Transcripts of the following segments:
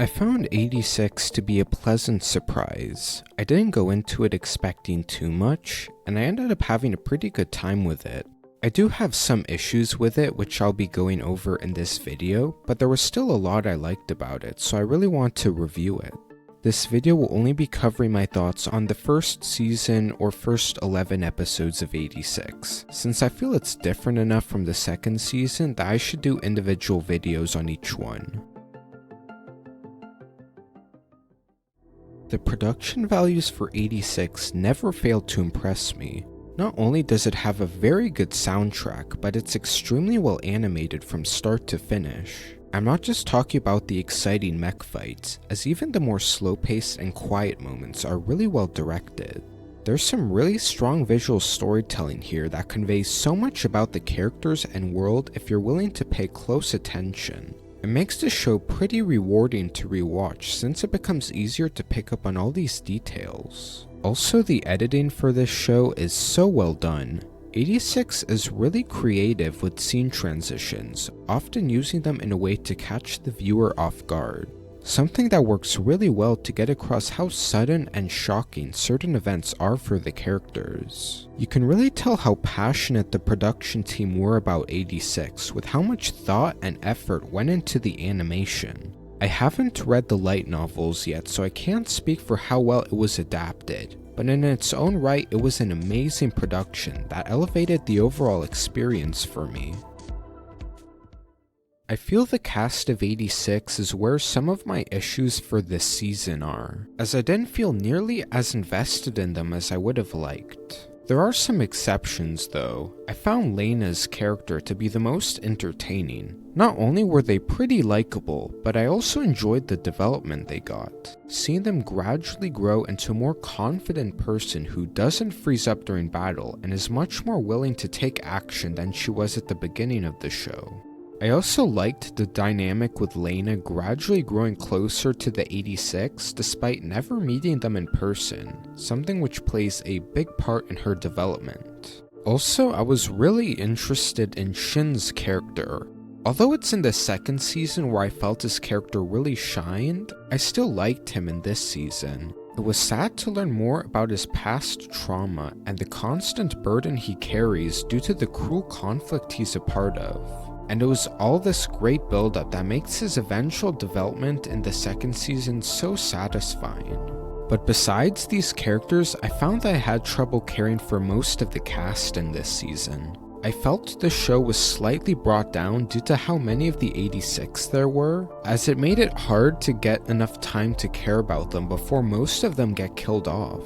I found 86 to be a pleasant surprise. I didn't go into it expecting too much, and I ended up having a pretty good time with it. I do have some issues with it which I'll be going over in this video, but there was still a lot I liked about it, so I really want to review it. This video will only be covering my thoughts on the first season or first 11 episodes of 86, since I feel it's different enough from the second season that I should do individual videos on each one. The production values for 86 never failed to impress me. Not only does it have a very good soundtrack, but it's extremely well animated from start to finish. I'm not just talking about the exciting mech fights, as even the more slow-paced and quiet moments are really well directed. There's some really strong visual storytelling here that conveys so much about the characters and world if you're willing to pay close attention. It makes the show pretty rewarding to rewatch since it becomes easier to pick up on all these details. Also, the editing for this show is so well done. 86 is really creative with scene transitions, often using them in a way to catch the viewer off guard. Something that works really well to get across how sudden and shocking certain events are for the characters. You can really tell how passionate the production team were about 86 with how much thought and effort went into the animation. I haven't read the light novels yet, so I can't speak for how well it was adapted, but in its own right it was an amazing production that elevated the overall experience for me. I feel the cast of 86 is where some of my issues for this season are, as I didn't feel nearly as invested in them as I would have liked. There are some exceptions though. I found Lena's character to be the most entertaining. Not only were they pretty likable, but I also enjoyed the development they got. Seeing them gradually grow into a more confident person who doesn't freeze up during battle and is much more willing to take action than she was at the beginning of the show. I also liked the dynamic with Lena gradually growing closer to the 86 despite never meeting them in person, something which plays a big part in her development. Also, I was really interested in Shin's character. Although it's in the second season where I felt his character really shined, I still liked him in this season. It was sad to learn more about his past trauma and the constant burden he carries due to the cruel conflict he's a part of. And it was all this great buildup that makes his eventual development in the second season so satisfying. But besides these characters, I found that I had trouble caring for most of the cast in this season. I felt the show was slightly brought down due to how many of the 86 there were, as it made it hard to get enough time to care about them before most of them get killed off.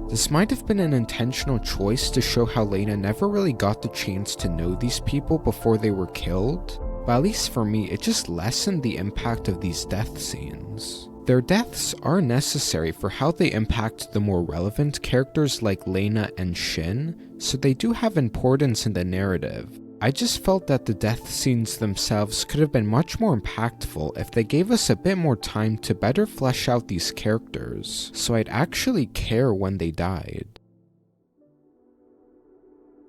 This might have been an intentional choice to show how Lena never really got the chance to know these people before they were killed, but at least for me it just lessened the impact of these death scenes. Their deaths are necessary for how they impact the more relevant characters like Lena and Shin, so they do have importance in the narrative. I just felt that the death scenes themselves could have been much more impactful if they gave us a bit more time to better flesh out these characters, so I'd actually care when they died.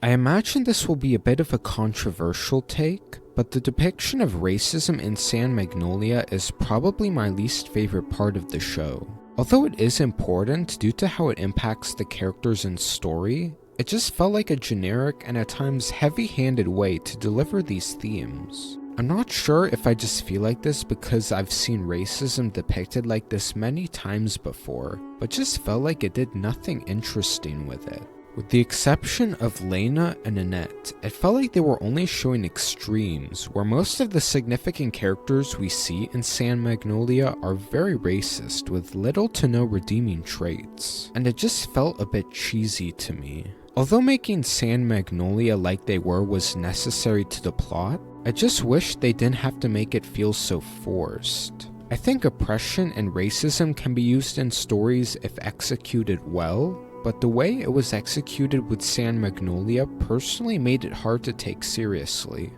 I imagine this will be a bit of a controversial take, but the depiction of racism in San Magnolia is probably my least favorite part of the show. Although it is important due to how it impacts the characters and story, it just felt like a generic and at times heavy-handed way to deliver these themes. I'm not sure if I just feel like this because I've seen racism depicted like this many times before, but just felt like it did nothing interesting with it. With the exception of Lena and Annette, it felt like they were only showing extremes, where most of the significant characters we see in San Magnolia are very racist with little to no redeeming traits, and it just felt a bit cheesy to me. Although making San Magnolia like they were was necessary to the plot, I just wish they didn't have to make it feel so forced. I think oppression and racism can be used in stories if executed well, but the way it was executed with San Magnolia personally made it hard to take seriously.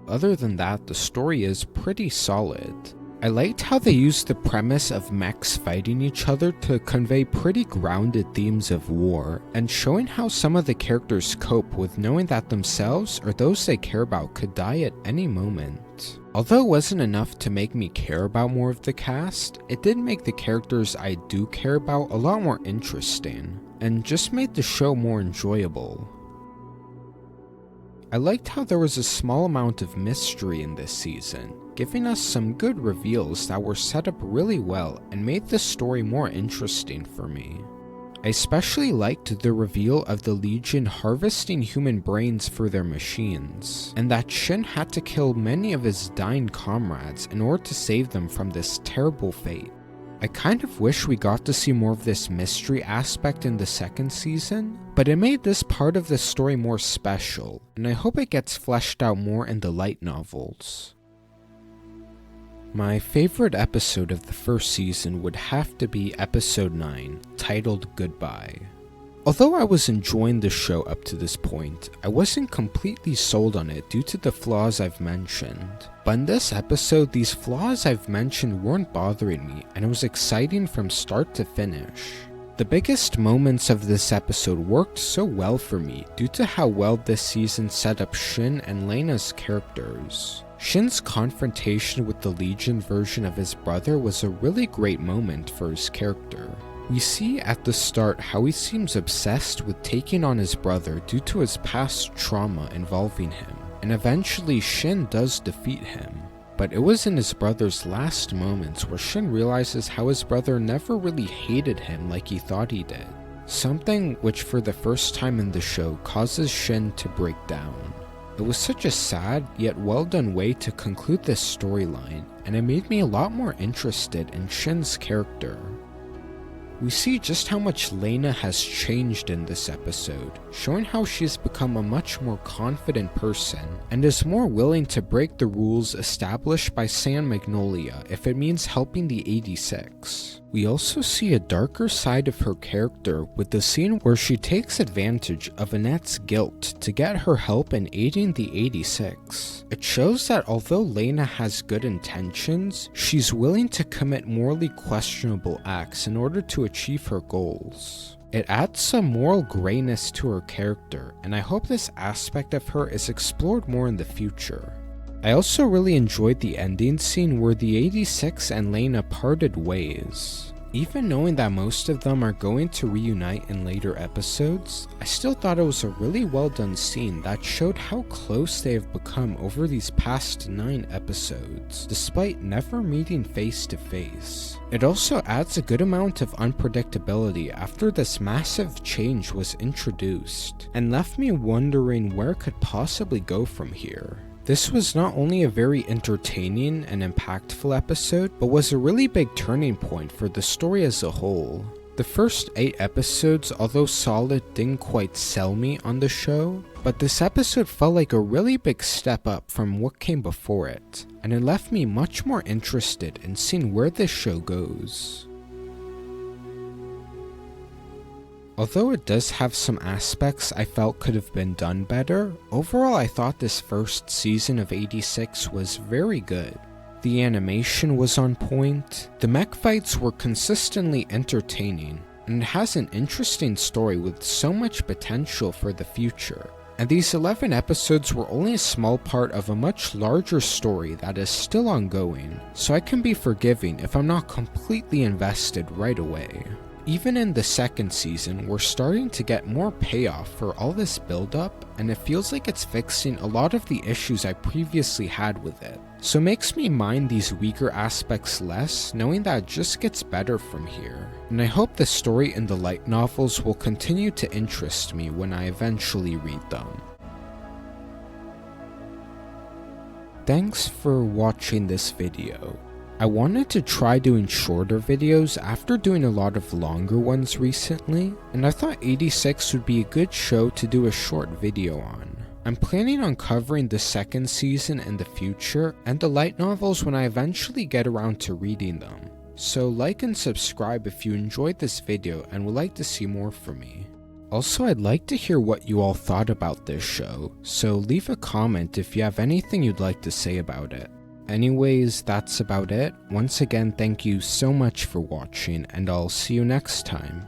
Other than that, the story is pretty solid. I liked how they used the premise of mechs fighting each other to convey pretty grounded themes of war, and showing how some of the characters cope with knowing that themselves or those they care about could die at any moment. Although it wasn't enough to make me care about more of the cast, it did make the characters I do care about a lot more interesting, and just made the show more enjoyable. I liked how there was a small amount of mystery in this season, giving us some good reveals that were set up really well and made the story more interesting for me. I especially liked the reveal of the Legion harvesting human brains for their machines, and that Shin had to kill many of his dying comrades in order to save them from this terrible fate. I kind of wish we got to see more of this mystery aspect in the second season, but it made this part of the story more special, and I hope it gets fleshed out more in the light novels. My favorite episode of the first season would have to be episode 9, titled Goodbye. Although I was enjoying the show up to this point, I wasn't completely sold on it due to the flaws I've mentioned. But in this episode, these flaws I've mentioned weren't bothering me, and it was exciting from start to finish. The biggest moments of this episode worked so well for me due to how well this season set up Shin and Lena's characters. Shin's confrontation with the Legion version of his brother was a really great moment for his character. We see at the start how he seems obsessed with taking on his brother due to his past trauma involving him, and eventually Shin does defeat him. But it was in his brother's last moments where Shin realizes how his brother never really hated him like he thought he did, something which for the first time in the show causes Shin to break down. It was such a sad yet well done way to conclude this storyline, and it made me a lot more interested in Shin's character. We see just how much Lena has changed in this episode, showing how she's become a much more confident person and is more willing to break the rules established by San Magnolia if it means helping the 86. We also see a darker side of her character with the scene where she takes advantage of Annette's guilt to get her help in aiding the 86. It shows that although Lena has good intentions, she's willing to commit morally questionable acts in order to achieve her goals. It adds some moral grayness to her character, and I hope this aspect of her is explored more in the future. I also really enjoyed the ending scene where the 86 and Lena parted ways. Even knowing that most of them are going to reunite in later episodes, I still thought it was a really well done scene that showed how close they have become over these past 9 episodes, despite never meeting face to face. It also adds a good amount of unpredictability after this massive change was introduced, and left me wondering where it could possibly go from here. This was not only a very entertaining and impactful episode, but was a really big turning point for the story as a whole. The first 8 episodes, although solid, didn't quite sell me on the show, but this episode felt like a really big step up from what came before it, and it left me much more interested in seeing where this show goes. Although it does have some aspects I felt could have been done better, overall I thought this first season of 86 was very good. The animation was on point, the mech fights were consistently entertaining, and it has an interesting story with so much potential for the future. And these 11 episodes were only a small part of a much larger story that is still ongoing, so I can be forgiving if I'm not completely invested right away. Even in the second season, we're starting to get more payoff for all this build-up, and it feels like it's fixing a lot of the issues I previously had with it. So it makes me mind these weaker aspects less, knowing that it just gets better from here. And I hope the story in the light novels will continue to interest me when I eventually read them. Thanks for watching this video. I wanted to try doing shorter videos after doing a lot of longer ones recently, and I thought 86 would be a good show to do a short video on. I'm planning on covering the second season in the future, and the light novels when I eventually get around to reading them. So like and subscribe if you enjoyed this video and would like to see more from me. Also, I'd like to hear what you all thought about this show, so leave a comment if you have anything you'd like to say about it. Anyways, that's about it. Once again, thank you so much for watching, and I'll see you next time.